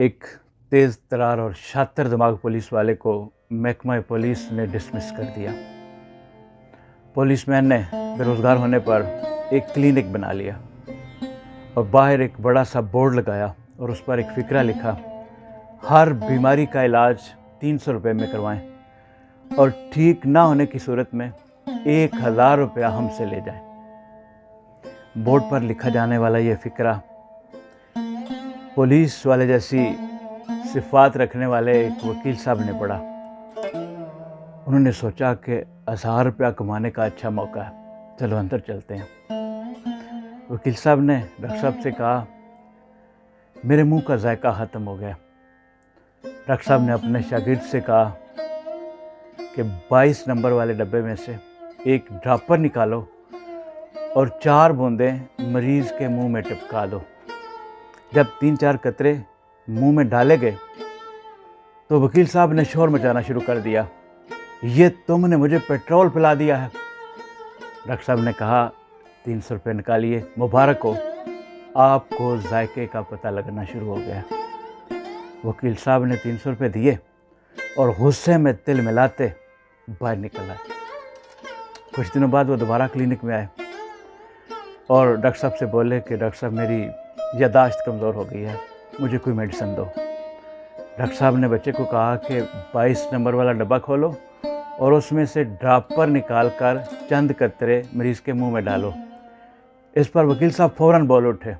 एक तेज़ तरार और शातिर दिमाग पुलिस वाले को महकमा पुलिस ने डिसमिस कर दिया। पुलिसमैन ने बेरोज़गार होने पर एक क्लिनिक बना लिया और बाहर एक बड़ा सा बोर्ड लगाया और उस पर एक फ़िक्रा लिखा, हर बीमारी का इलाज 300 रुपये में करवाएं और ठीक ना होने की सूरत में 1000 रुपया हमसे ले जाएं। बोर्ड पर लिखा जाने वाला ये फ़िक्रा पुलिस वाले जैसी सिफ़ात रखने वाले एक वकील साहब ने पढ़ा। उन्होंने सोचा कि 1000 रुपया कमाने का अच्छा मौका है, चलो अंदर चलते हैं। वकील साहब ने डॉक्टर साहब से कहा, मेरे मुंह का जायका ख़त्म हो गया। डॉक्टर साहब ने अपने शागिर्द से कहा कि 22 नंबर वाले डब्बे में से एक ड्रॉपर निकालो और 4 बूंदें मरीज़ के मुंह में टिपका दो। जब 3-4 कतरे मुंह में डाले गए तो वकील साहब ने शोर मचाना शुरू कर दिया, ये तुमने मुझे पेट्रोल पिला दिया है। डॉक्टर साहब ने कहा, 300 रुपये निकालिए, मुबारक हो, आपको जायके का पता लगना शुरू हो गया। वकील साहब ने 300 रुपये दिए और गुस्से में तिल मिलाते बाहर निकल आए। कुछ दिनों बाद वो दोबारा क्लिनिक में आए और डॉक्टर साहब से बोले कि डॉक्टर साहब, मेरी यादाश्त कमज़ोर हो गई है, मुझे कोई मेडिसिन दो। डॉक्टर साहब ने बच्चे को कहा कि 22 नंबर वाला डब्बा खोलो और उसमें से ड्रॉपर निकाल कर चंद कतरे मरीज़ के मुंह में डालो। इस पर वकील साहब फ़ौरन बोल उठे,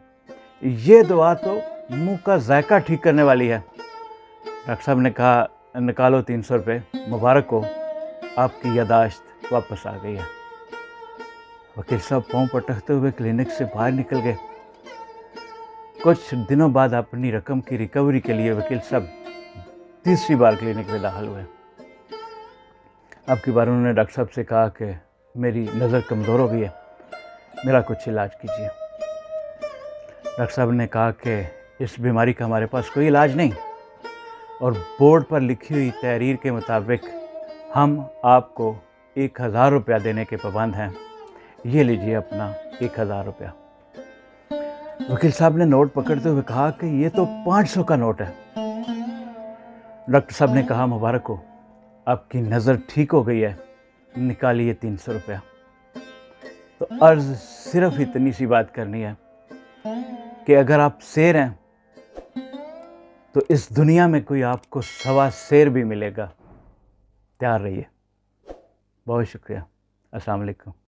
ये दवा तो मुंह का जायका ठीक करने वाली है। डॉक्टर साहब ने कहा, निकालो 300 रुपये, मुबारक हो, आपकी यादाश्त वापस आ गई है। वकील साहब पाँव पटकते हुए क्लिनिक से बाहर निकल गए। कुछ दिनों बाद अपनी रकम की रिकवरी के लिए वकील साहब तीसरी बार क्लिनिक में दाखिल हुए। अब की बार उन्होंने डॉक्टर साहब से कहा कि मेरी नज़र कमज़ोर हो गई है, मेरा कुछ इलाज कीजिए। डॉक्टर साहब ने कहा कि इस बीमारी का हमारे पास कोई इलाज नहीं और बोर्ड पर लिखी हुई तहरीर के मुताबिक हम आपको 1000 रुपया देने के पाबंद हैं। ये लीजिए अपना 1000 रुपया। वकील साहब ने नोट पकड़ते हुए कहा कि ये तो 500 का नोट है। डॉक्टर साहब ने कहा, मुबारक हो, आपकी नज़र ठीक हो गई है, निकालिए 300 रुपया। तो अर्ज़ सिर्फ इतनी सी बात करनी है कि अगर आप शेर हैं तो इस दुनिया में कोई आपको 1.25 शेर भी मिलेगा। तैयार रहिए। बहुत शुक्रिया। अस्सलाम वालेकुम।